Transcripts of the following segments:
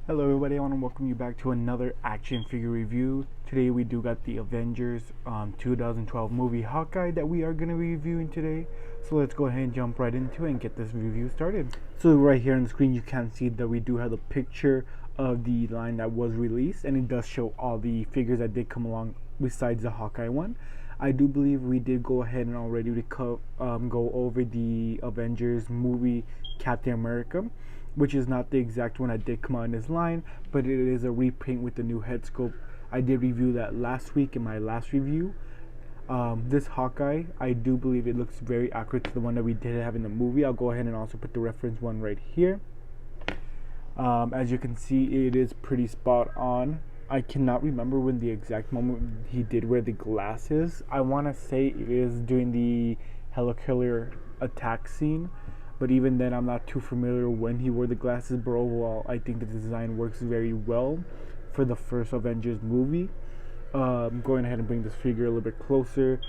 Hello everybody, I want to welcome you back to another action figure review. Today we do got the Avengers 2012 movie Hawkeye that we are going to be reviewing today. So let's go ahead and jump right into it and get this review started. So right here on the screen you can see that we do have the picture of the line that was released, and it does show all the figures that did come along besides the Hawkeye one. I do believe we did go ahead and already go over the Avengers movie Captain America, which is not the exact one that did come out in this line, but it is a reprint with the new head sculpt. I did review that last week in my last review. This Hawkeye, I do believe it looks very accurate to the one that we did have in the movie. I'll go ahead and also put the reference one right here. As you can see, it is pretty spot on. I cannot remember when the exact moment he did wear the glasses. I want to say it is during the helicarrier attack scene, but even then I'm not too familiar when he wore the glasses. But overall, I think the design works very well for the first Avengers movie. Going ahead and bring this figure a little bit closer,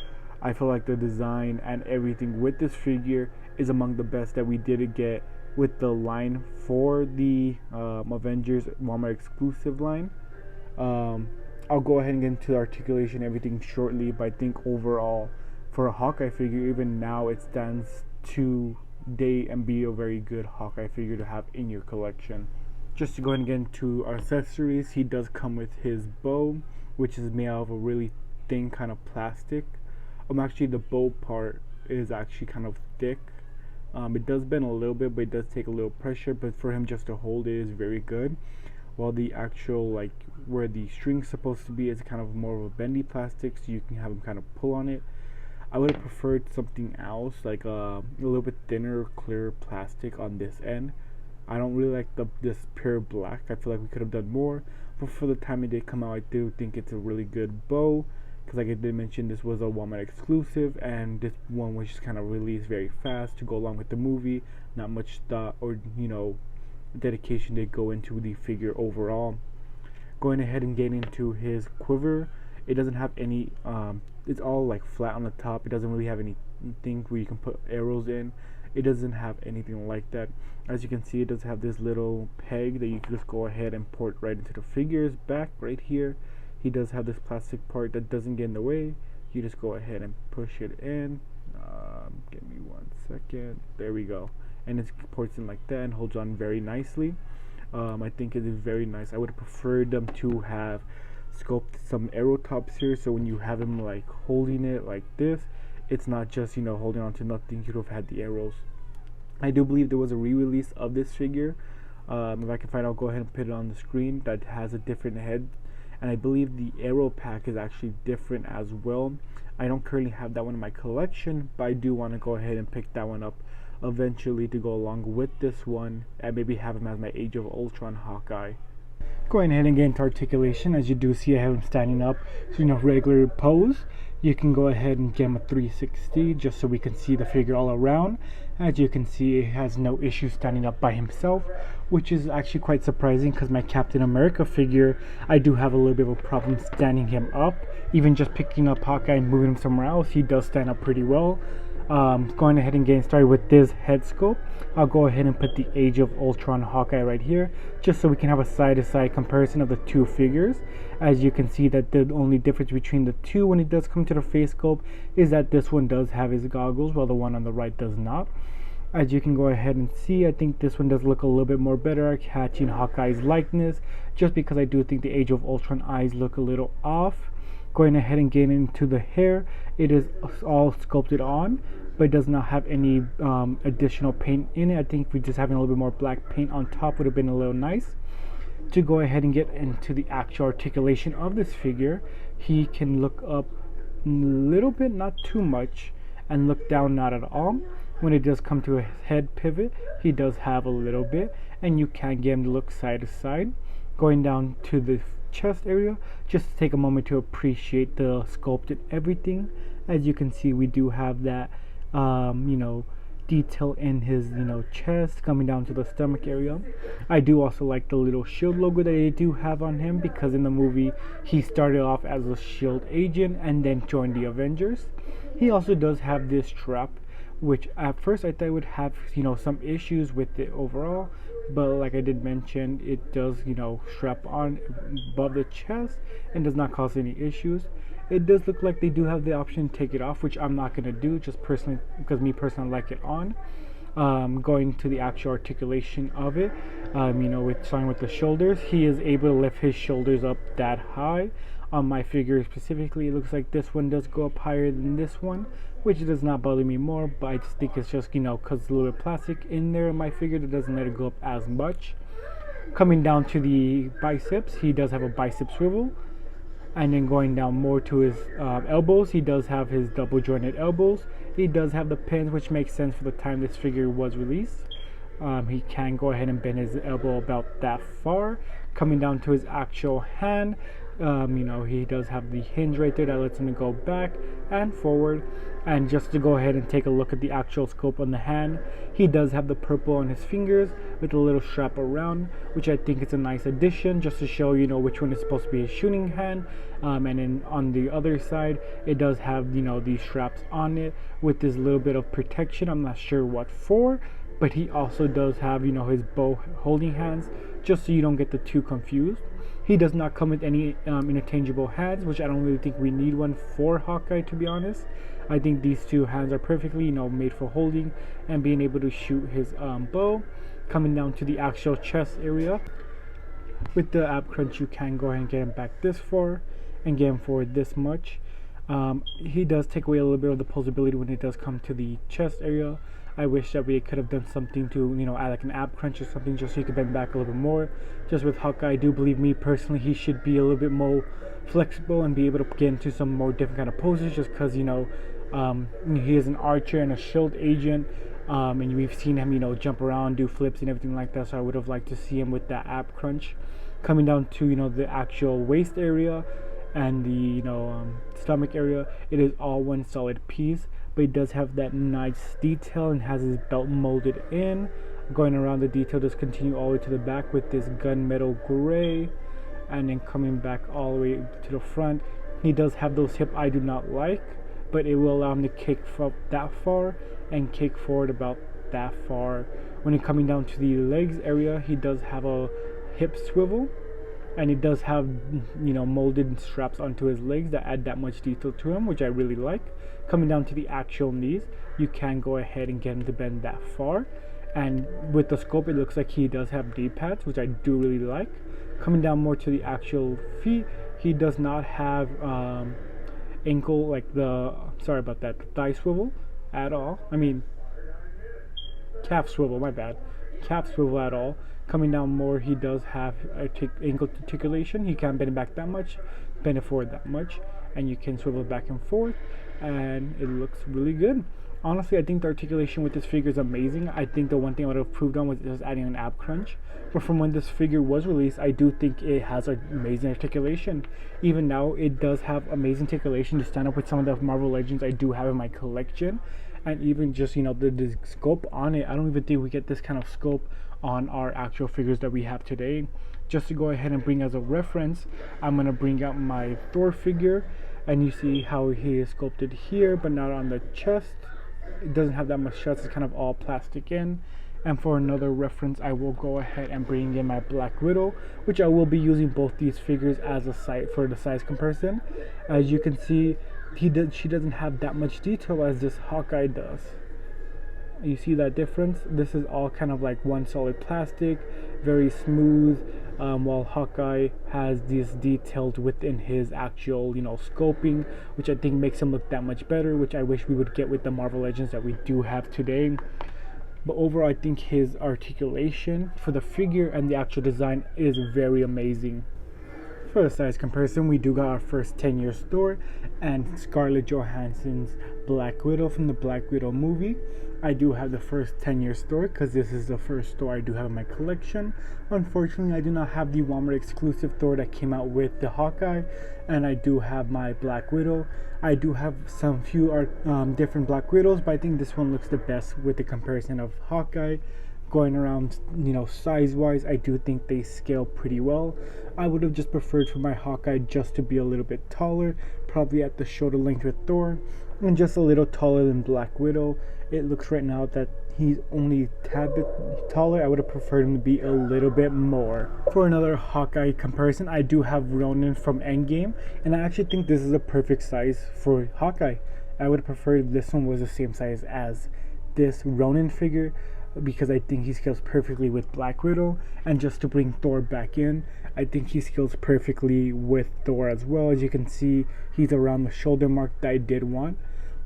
I feel like the design and everything with this figure is among the best that we did get with the line for the Avengers Walmart exclusive line. I'll go ahead and get into the articulation everything shortly, but I think overall for a Hawkeye figure, even now it stands today and be a very good Hawkeye figure to have in your collection. Just to go ahead and get into our accessories, he does come with his bow, which is made out of a really thin kind of plastic. Actually the bow part is actually kind of thick. It does bend a little bit, but it does take a little pressure, but for him just to hold it is very good. While the actual, like where the string's supposed to be, is kind of more of a bendy plastic, so you can have him kind of pull on it. I would have preferred something else, like a little bit thinner, clearer plastic on this end. I don't really like this pure black. I feel like we could have done more, but for the time it did come out, I do think it's a really good bow, because like I did mention, this was a Walmart exclusive, and this one was just kind of released very fast to go along with the movie. Not much thought or dedication did go into the figure overall. Going ahead and getting into his quiver, it doesn't have any it's all like flat on the top. It doesn't really have anything where you can put arrows in. It doesn't have anything like that. As you can see, it does have this little peg that you can just go ahead and port right into the figure's back right here. He does have this plastic part that doesn't get in the way. You just go ahead and push it in. Give me 1 second. There we go. And it ports in like that and holds on very nicely. I think it is very nice. I would have preferred them to have sculpted some arrow tops here, so when you have him like holding it like this, it's not just holding on to nothing. You would have had the arrows. I do believe there was a re-release of this figure. If I can find, I'll go ahead and put it on the screen, that has a different head, and I believe the arrow pack is actually different as well. I don't currently have that one in my collection, but I do want to go ahead and pick that one up eventually to go along with this one, and maybe have him as my Age of Ultron Hawkeye. Going ahead and get into articulation, as you do see I have him standing up, so regular pose. You can go ahead and get him a 360 just so we can see the figure all around. As you can see, it has no issue standing up by himself, which is actually quite surprising, because my Captain America figure, I do have a little bit of a problem standing him up. Even just picking up Hawkeye and moving him somewhere else, he does stand up pretty well. Going ahead and getting started with this head sculpt, I'll go ahead and put the Age of Ultron Hawkeye right here, just so we can have a side-to-side comparison of the two figures. As you can see, that the only difference between the two when it does come to the face sculpt is that this one does have his goggles, while the one on the right does not. As you can go ahead and see, I think this one does look a little bit more better at catching Hawkeye's likeness, just because I do think the Age of Ultron eyes look a little off. Going ahead and getting into the hair, it is all sculpted on, but it does not have any additional paint in it. I think if we just having a little bit more black paint on top would have been a little nice. To go ahead and get into the actual articulation of this figure, he can look up a little bit, not too much, and look down not at all. When it does come to a head pivot, he does have a little bit, and you can get him to look side to side. Going down to the chest area, just to take a moment to appreciate the sculpt and everything. As you can see, we do have that detail in his chest coming down to the stomach area. I do also like the little shield logo that they do have on him, because in the movie he started off as a shield agent and then joined the Avengers. He also does have this strap, which at first I thought would have some issues with it overall, but like I did mention, it does, strap on above the chest and does not cause any issues. It does look like they do have the option to take it off, which I'm not going to do, just personally, because me personally like it on. Going to the actual articulation of it, with starting with the shoulders, he is able to lift his shoulders up that high. On my figure specifically, it looks like this one does go up higher than this one, which does not bother me more, but I just think it's just, because it's a little bit plastic in there in my figure that doesn't let it go up as much. Coming down to the biceps, he does have a bicep swivel. And then going down more to his elbows, he does have his double jointed elbows. He does have the pins, which makes sense for the time this figure was released. He can go ahead and bend his elbow about that far. Coming down to his actual hand, he does have the hinge right there that lets him go back and forward. And just to go ahead and take a look at the actual scope on the hand, he does have the purple on his fingers with a little strap around, which I think is a nice addition, just to show which one is supposed to be his shooting hand. And then on the other side, it does have these straps on it with this little bit of protection. I'm not sure what for, but he also does have his bow holding hands, just so you don't get the two confused. He does not come with any interchangeable hands, which I don't really think we need one for Hawkeye, to be honest. I think these two hands are perfectly, made for holding and being able to shoot his bow. Coming down to the actual chest area, with the ab crunch, you can go ahead and get him back this far and get him forward this much. He does take away a little bit of the posability when it does come to the chest area. I wish that we could have done something to, add like an ab crunch or something, just so he could bend back a little bit more. Just with Hawkeye, I do believe, me personally, he should be a little bit more flexible and be able to get into some more different kind of poses, just because, he is an archer and a shield agent. And we've seen him, jump around, do flips and everything like that. So I would have liked to see him with that ab crunch. Coming down to, the actual waist area and the, stomach area, it is all one solid piece. But it does have that nice detail and has his belt molded in. Going around the detail, just continue all the way to the back with this gunmetal gray. And then coming back all the way to the front. He does have those hips I do not like, but it will allow him to kick from that far and kick forward about that far. When you're coming down to the legs area, he does have a hip swivel, and it does have molded straps onto his legs that add that much detail to him, which I really like. Coming down to the actual knees, you can go ahead and get him to bend that far, and with the scope, it looks like he does have D-pads, which I do really like. Coming down more to the actual feet, he does not have ankle, like the thigh swivel at all. Calf swivel, my bad. Calf swivel at all. Coming down more, he does have ankle articulation. He can't bend it back that much, bend it forward that much, and you can swivel it back and forth, and it looks really good. Honestly, I think the articulation with this figure is amazing. I think the one thing I would have improved on was just adding an ab crunch. But from when this figure was released, I do think it has an amazing articulation. Even now, it does have amazing articulation to stand up with some of the Marvel Legends I do have in my collection. And even just, the scope on it, I don't even think we get this kind of scope on our actual figures that we have today. Just to go ahead and bring as a reference, I'm going to bring out my Thor figure. And you see how he is sculpted here, but not on the chest. It doesn't have that much chest, it's kind of all plastic in. And for another reference, I will go ahead and bring in my Black Widow, which I will be using both these figures as a site for the size comparison. As you can see, she doesn't have that much detail as this Hawkeye does. You see that difference? This is all kind of like one solid plastic, very smooth, while Hawkeye has this detailed within his actual, scoping, which I think makes him look that much better, which I wish we would get with the Marvel Legends that we do have today. But overall, I think his articulation for the figure and the actual design is very amazing. For the size comparison, we do got our first 10-year store and Scarlett Johansson's Black Widow from the Black Widow movie. I do have the first 10-year store because this is the first store I do have in my collection. Unfortunately, I do not have the Walmart exclusive Thor that came out with the Hawkeye, and I do have my Black Widow. I do have some few different Black Widows, but I think this one looks the best with the comparison of Hawkeye. Going around, size wise, I do think they scale pretty well. I would have just preferred for my Hawkeye just to be a little bit taller, probably at the shoulder length with Thor, and just a little taller than Black Widow. It looks right now that he's only a tad bit taller. I would have preferred him to be a little bit more. For another Hawkeye comparison, I do have Ronin from Endgame, and I actually think this is a perfect size for Hawkeye. I would have preferred this one was the same size as this Ronin figure, because I think he scales perfectly with Black Widow. And just to bring Thor back in, I think he scales perfectly with Thor as well. As you can see, he's around the shoulder mark that I did want.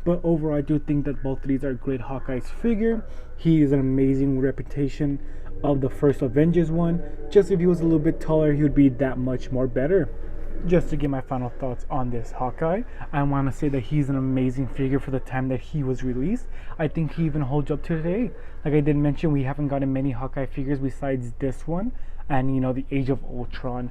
But overall, I do think that both of these are great Hawkeye's figure. He is an amazing reputation of the first Avengers one. Just if he was a little bit taller, he would be that much more better. Just to get my final thoughts on this Hawkeye, I want to say that he's an amazing figure for the time that he was released. I think he even holds up to today. Like I did mention, we haven't gotten many Hawkeye figures besides this one and, you know, the Age of Ultron.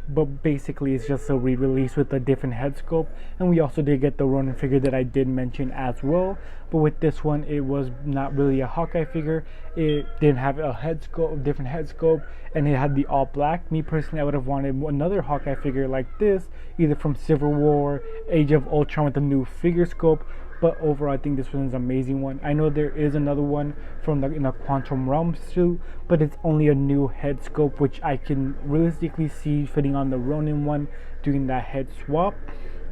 But basically it's just a re-release with a different head sculpt, and we also did get the Ronin figure that I did mention as well. But with this one, it was not really a Hawkeye figure. It didn't have a head sculpt, different head sculpt, and it had the all black. Me personally, I would have wanted another Hawkeye figure like this, either from Civil War, Age of Ultron with a new figure sculpt. But overall, I think this one is an amazing one. I know there is another one from in the Quantum Realm suit, but it's only a new head sculpt, which I can realistically see fitting on the Ronin one, doing that head swap.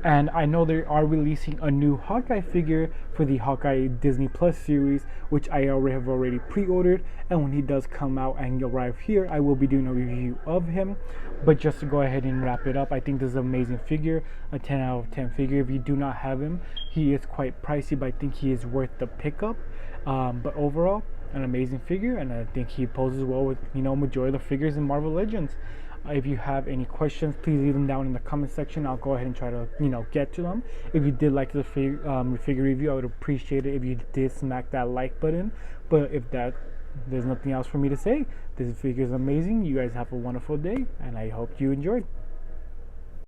And I know they are releasing a new Hawkeye figure for the Hawkeye Disney Plus series, which I have already pre-ordered. And when he does come out and arrive here, I will be doing a review of him. But just to go ahead and wrap it up, I think this is an amazing figure, a 10 out of 10 figure. If you do not have him, he is quite pricey, but I think he is worth the pickup. But overall, an amazing figure, and I think he poses well with, you know, majority of the figures in Marvel Legends. If you have any questions, please leave them down in the comment section. I'll go ahead and try to, you know, get to them. If you did like the figure review, I would appreciate it if you did smack that like button. But if there's nothing else for me to say. This figure is amazing. You guys have a wonderful day, and I hope you enjoyed.